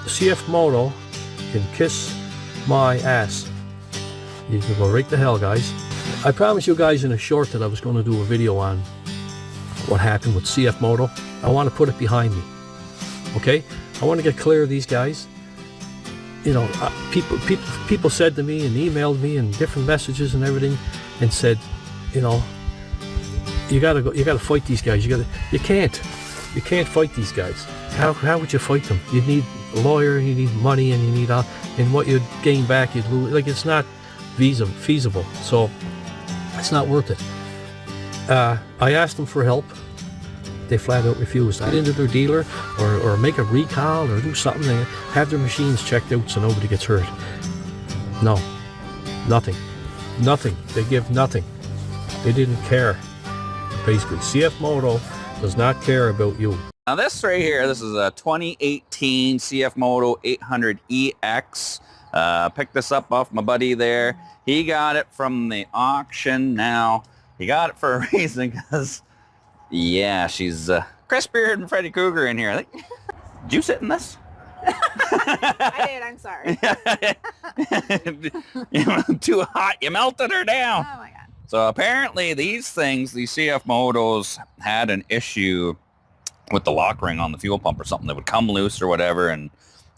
CFMOTO can kiss my ass. You can go right to hell, guys. I promised you guys in a short that I was going to do a video on what happened with CFMOTO. I want to put it behind me. Okay? I want to get clear of these guys. You know, people said to me and emailed me and different messages and everything, and said, you know, you gotta fight these guys. You can't fight these guys. How would you fight them? You need a lawyer, you need money, and you need and what you'd gain back, you'd lose. Like, it's not feasible. So it's not worth it. I asked them for help. They flat out refused. I didn't do their dealer or make a recall or do something. They have their machines checked out so nobody gets hurt. No, nothing. They give nothing. They didn't care. Basically, CFMOTO does not care about you. Now this right here, this is a 2018 CFMOTO 800EX. Picked this up off my buddy there. He got it from the auction. Now, he got it for a reason, because, yeah, she's Chris Beard and Freddy Cougar in here. Did you sit in this? I did, I'm sorry. Too hot, you melted her down. Oh my god. So apparently these things, these CFMOTOs, had an issue with the lock ring on the fuel pump or something that would come loose or whatever, and,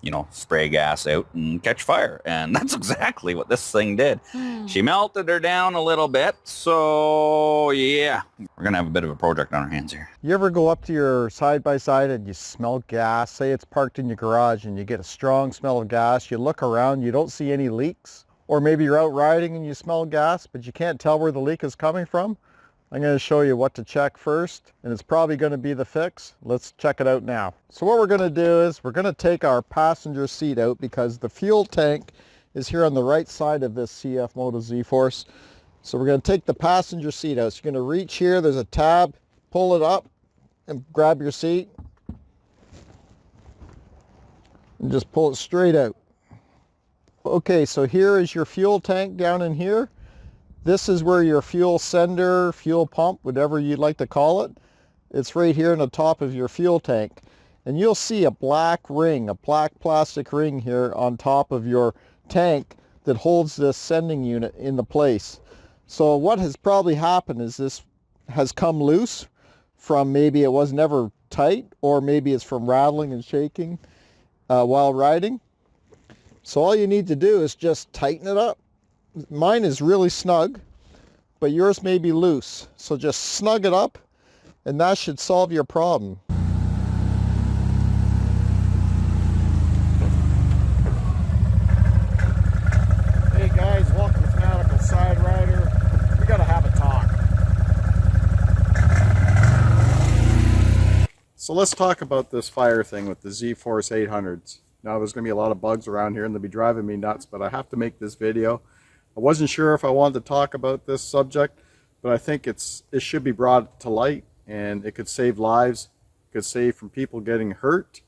you know, spray gas out and catch fire. And that's exactly what this thing did. She melted her down a little bit. So yeah, we're gonna have a bit of a project on our hands here. You ever go up to your side-by-side and you smell gas? Say it's parked in your garage and you get a strong smell of gas. You look around, you don't see any leaks. Or maybe you're out riding and you smell gas, but you can't tell where the leak is coming from. I'm going to show you what to check first, and it's probably going to be the fix. Let's check it out now. So what we're going to do is we're going to take our passenger seat out, because the fuel tank is here on the right side of this CFMOTO ZFORCE. So we're going to take the passenger seat out. So you're going to reach here, there's a tab, pull it up and grab your seat and just pull it straight out. Okay, so here is your fuel tank down in here. This is where your fuel sender, fuel pump, whatever you'd like to call it. It's right here on the top of your fuel tank. And you'll see a black ring, a black plastic ring here on top of your tank that holds this sending unit into place. So what has probably happened is this has come loose from, maybe it was never tight, or maybe it's from rattling and shaking while riding. So all you need to do is just tighten it up. Mine is really snug, but yours may be loose. So just snug it up, and that should solve your problem. Hey guys, welcome to Fanatical Side Rider. We gotta have a talk. So let's talk about this fire thing with the ZFORCE 800s. Now, there's going to be a lot of bugs around here and they'll be driving me nuts, but I have to make this video. I wasn't sure if I wanted to talk about this subject, but I think it should be brought to light, and it could save lives, it could save from people getting hurt,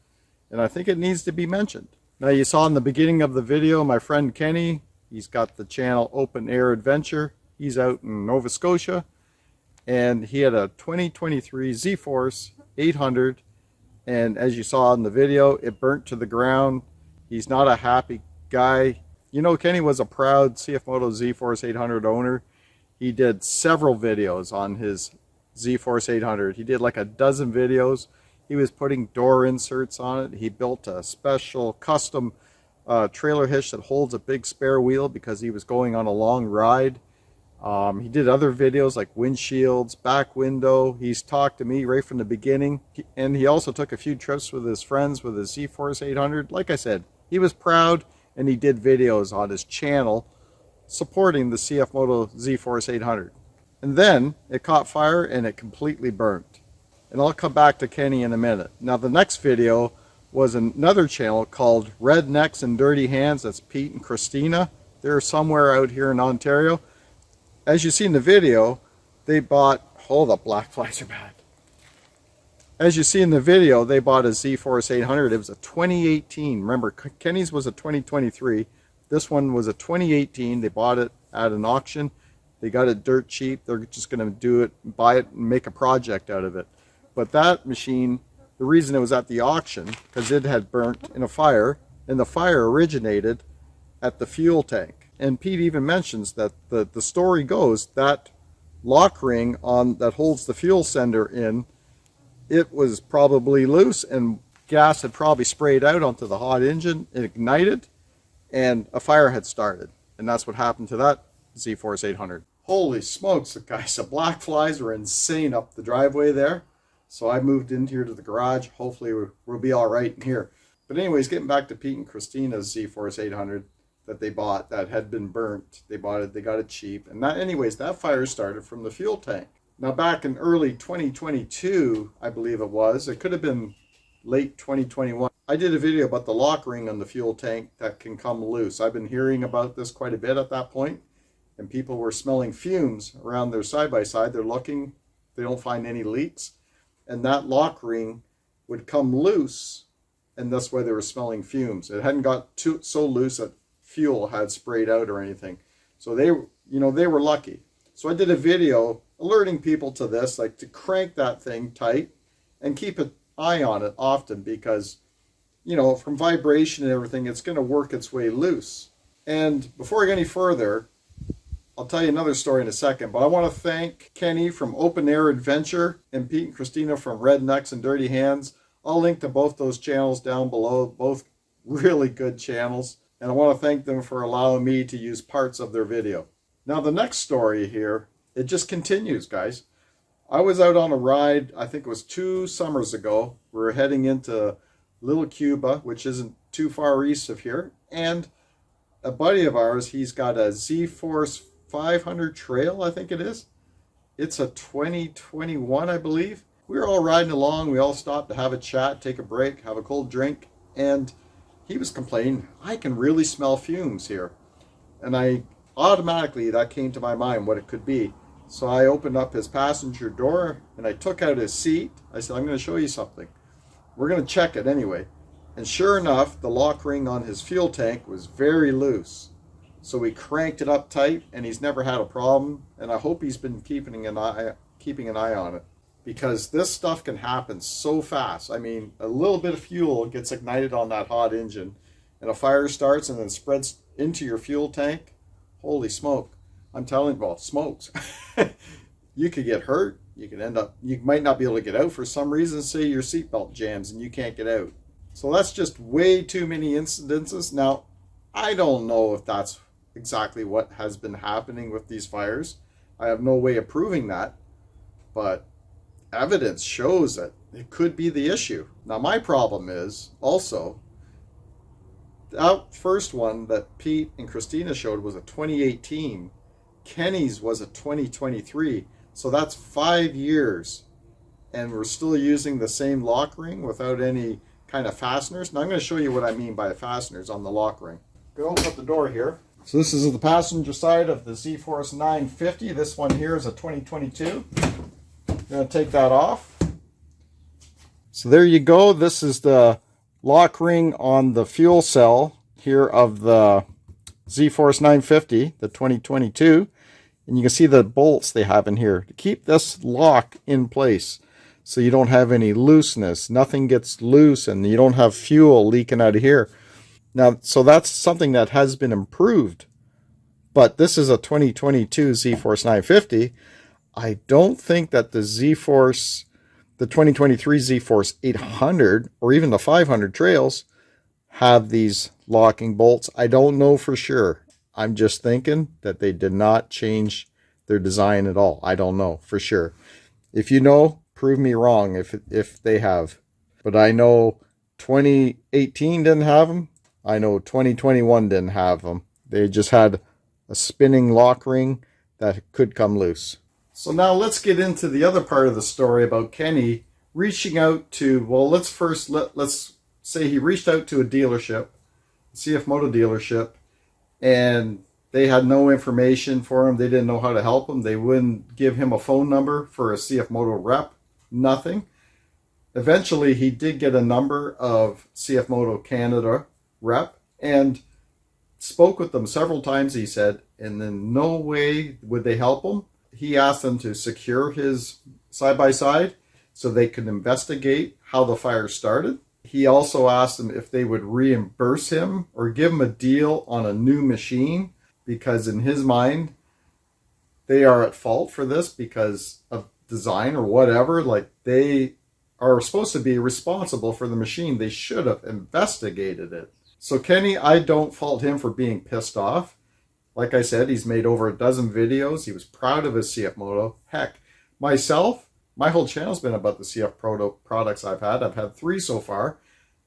and I think it needs to be mentioned. Now, you saw in the beginning of the video my friend Kenny. He's got the channel Open Air Adventure. He's out in Nova Scotia, and he had a 2023 ZFORCE 800, and as you saw in the video, it burnt to the ground. He's not a happy guy. You know, Kenny was a proud CFMOTO ZFORCE 800 owner. He did several videos on his ZFORCE 800. He did like a dozen videos. He was putting door inserts on it. He built a special custom trailer hitch that holds a big spare wheel because he was going on a long ride. He did other videos like windshields, back window. He's talked to me right from the beginning. And he also took a few trips with his friends with his ZFORCE 800. Like I said, he was proud, and he did videos on his channel supporting the CFMOTO ZFORCE 800. And then it caught fire and it completely burnt. And I'll come back to Kenny in a minute. Now, the next video was another channel called Rednecks and Dirty Hands. That's Pete and Christina. They're somewhere out here in Ontario. As you see in the video, they bought, oh, the black flies are bad. As you see in the video, they bought a ZFORCE 800. It was a 2018. Remember, Kenny's was a 2023. This one was a 2018. They bought it at an auction. They got it dirt cheap. They're just going to do it, buy it, and make a project out of it. But that machine, the reason it was at the auction, because it had burnt in a fire, and the fire originated at the fuel tank. And Pete even mentions that the story goes that lock ring on that holds the fuel sender in, it was probably loose and gas had probably sprayed out onto the hot engine, it ignited, and a fire had started. And that's what happened to that ZFORCE 800. Holy smokes, guys, the black flies were insane up the driveway there. So I moved in here to the garage. Hopefully we'll be all right in here. But anyways, getting back to Pete and Christina's ZFORCE 800 that they bought that had been burnt. They bought it, they got it cheap. And that fire started from the fuel tank. Now back in early 2022, I believe it was, it could have been late 2021. I did a video about the lock ring on the fuel tank that can come loose. I've been hearing about this quite a bit at that point, and people were smelling fumes around their side-by-side. They're looking, they don't find any leaks, and that lock ring would come loose, and that's why they were smelling fumes. It hadn't got so loose that fuel had sprayed out or anything. So they were lucky. So I did a video alerting people to this, like to crank that thing tight and keep an eye on it often, because from vibration and everything, it's going to work its way loose. And before I go any further, I'll tell you another story in a second, but I want to thank Kenny from Open Air Adventure and Pete and Christina from Rednecks and Dirty Hands. I'll link to both those channels down below, both really good channels, and I want to thank them for allowing me to use parts of their video. Now the next story here, it just continues, guys. I was out on a ride, I think it was 2 summers ago. We were heading into Little Cuba, which isn't too far east of here, and a buddy of ours, he's got a ZFORCE 500 trail, I think it is. It's a 2021, I believe. We were all riding along. We all stopped to have a chat, take a break, have a cold drink, and he was complaining, I can really smell fumes here. And automatically that came to my mind what it could be. So I opened up his passenger door and I took out his seat. I said, I'm going to show you something. We're going to check it anyway. And sure enough, the lock ring on his fuel tank was very loose. So we cranked it up tight, and he's never had a problem. And I hope he's been keeping an eye on it, because this stuff can happen so fast. I mean, a little bit of fuel gets ignited on that hot engine, and a fire starts and then spreads into your fuel tank. Holy smoke! I'm telling you, well, smokes. You could get hurt. You might not be able to get out for some reason. Say your seatbelt jams and you can't get out. So that's just way too many incidences. Now, I don't know if that's exactly what has been happening with these fires. I have no way of proving that, but evidence shows that it could be the issue. Now, my problem is also, that first one that Pete and Christina showed was a 2018. Kenny's was a 2023. So that's 5 years, and we're still using the same lock ring without any kind of fasteners. Now I'm going to show you what I mean by fasteners on the lock ring. I'm going to open up the door here. So this is the passenger side of the ZFORCE 950. This one here is a 2022. I'm going to take that off. So there you go. This is the lock ring on the fuel cell here of the ZFORCE 950, the 2022. And you can see the bolts they have in here to keep this lock in place, so you don't have any looseness. Nothing gets loose and you don't have fuel leaking out of here. Now, so that's something that has been improved. But this is a 2022 ZFORCE 950. I don't think that the ZFORCE, the 2023 ZFORCE 800 or even the 500 trails have these locking bolts. I don't know for sure. I'm just thinking that they did not change their design at all. I don't know for sure. If you know, prove me wrong if they have. But I know 2018 didn't have them. I know 2021 didn't have them. They just had a spinning lock ring that could come loose. So now let's get into the other part of the story about Kenny reaching out to, well, let's say he reached out to a dealership, CFMOTO dealership, and they had no information for him. They didn't know how to help him. They wouldn't give him a phone number for a CFMOTO rep. Nothing. Eventually, he did get a number of CFMOTO Canada rep and spoke with them several times, he said, and in no way would they help him. He asked them to secure his side-by-side so they could investigate how the fire started. He also asked them if they would reimburse him or give him a deal on a new machine, because in his mind, they are at fault for this because of design or whatever. Like, they are supposed to be responsible for the machine. They should have investigated it. So Kenny, I don't fault him for being pissed off. Like I said, he's made over a dozen videos. He was proud of his CFMOTO. Heck, myself, my whole channel's been about the CFMOTO products I've had. I've had 3 so far.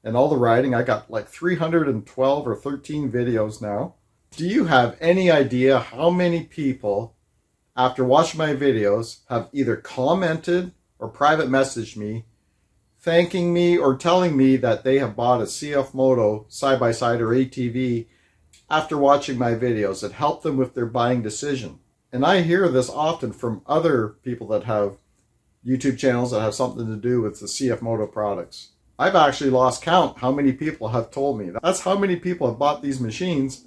And all the riding, I got like 312 or 13 videos now. Do you have any idea how many people, after watching my videos, have either commented or private messaged me, thanking me or telling me that they have bought a CFMOTO side-by-side or ATV after watching my videos? It helped them with their buying decision. And I hear this often from other people that have YouTube channels that have something to do with the CFMOTO products. I've actually lost count how many people have told me. That's how many people have bought these machines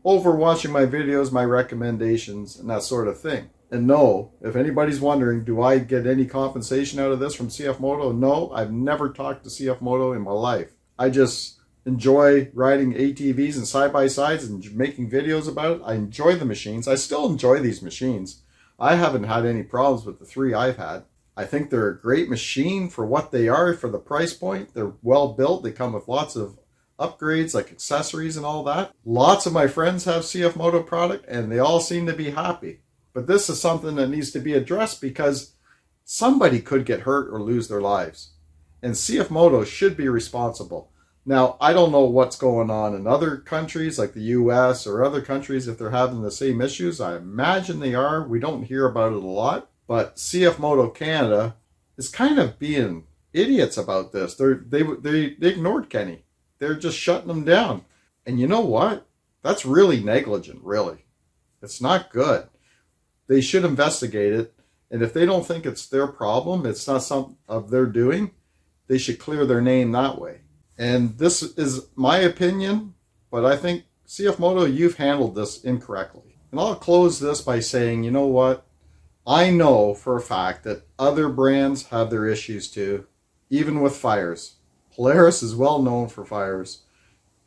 over watching my videos, my recommendations, and that sort of thing. And no, if anybody's wondering, do I get any compensation out of this from CFMOTO? No, I've never talked to CFMOTO in my life. I just enjoy riding ATVs and side-by-sides and making videos about it. I enjoy the machines. I still enjoy these machines. I haven't had any problems with the 3 I've had. I think they're a great machine for what they are, for the price point. They're well built. They come with lots of upgrades like accessories and all that. Lots of my friends have CFMOTO product and they all seem to be happy. But this is something that needs to be addressed because somebody could get hurt or lose their lives. And CFMOTO should be responsible. Now, I don't know what's going on in other countries like the US or other countries if they're having the same issues. I imagine they are. We don't hear about it a lot. But CFMOTO Canada is kind of being idiots about this. They ignored Kenny. They're just shutting him down. And you know what? That's really negligent, really. It's not good. They should investigate it. And if they don't think it's their problem, it's not something of their doing, they should clear their name that way. And this is my opinion, but I think CFMOTO, you've handled this incorrectly. And I'll close this by saying, you know what? I know for a fact that other brands have their issues too, even with fires. Polaris is well known for fires.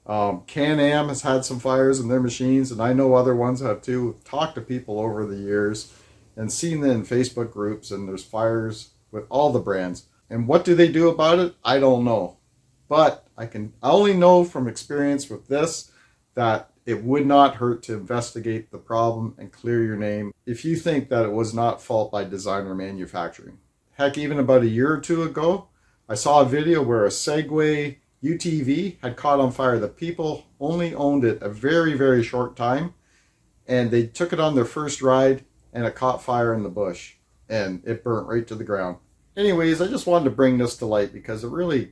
Can-Am has had some fires in their machines, and I know other ones have too. Talked to people over the years and seen them in Facebook groups, and there's fires with all the brands. And what do they do about it? I don't know. But I only know from experience with this that it would not hurt to investigate the problem and clear your name if you think that it was not fault by design or manufacturing. Heck, even about a year or 2 ago, I saw a video where a Segway UTV had caught on fire. The people only owned it a very, very short time, and they took it on their first ride, and it caught fire in the bush, and it burnt right to the ground. Anyways, I just wanted to bring this to light because it really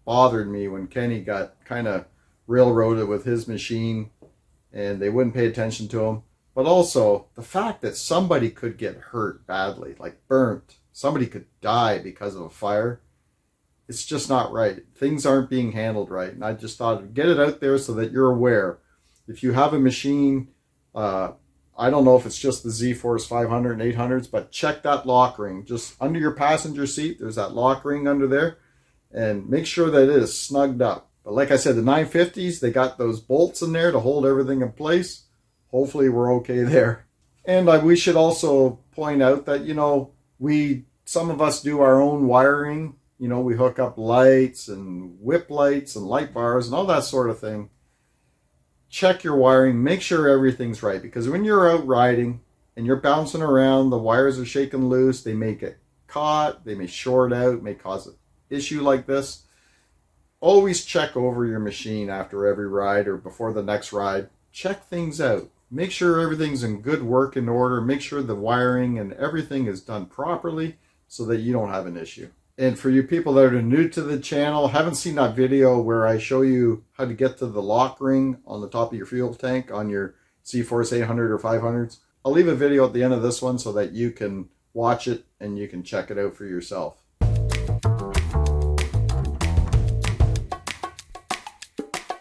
bothered me when Kenny got kind of railroaded with his machine and they wouldn't pay attention to him. But also the fact that somebody could get hurt badly, like burnt, somebody could die because of a fire. It's just not right. Things aren't being handled right. And I just thought I'd get it out there so that you're aware. If you have a machine, I don't know if it's just the ZFORCE 500 and 800s, but check that lock ring. Just under your passenger seat, there's that lock ring under there. And make sure that it is snugged up. But like I said, the 950s, they got those bolts in there to hold everything in place. Hopefully we're okay there. And we should also point out that, you know, some of us do our own wiring. You know, we hook up lights and whip lights and light bars and all that sort of thing. Check your wiring. Make sure everything's right. Because when you're out riding and you're bouncing around, the wires are shaking loose. They may get caught. They may short out. May cause an issue like this. Always check over your machine after every ride or before the next ride. Check things out. Make sure everything's in good working order. Make sure the wiring and everything is done properly so that you don't have an issue. And for you people that are new to the channel, haven't seen that video where I show you how to get to the lock ring on the top of your fuel tank on your ZFORCE 800 or 500s, I'll leave a video at the end of this one so that you can watch it and you can check it out for yourself.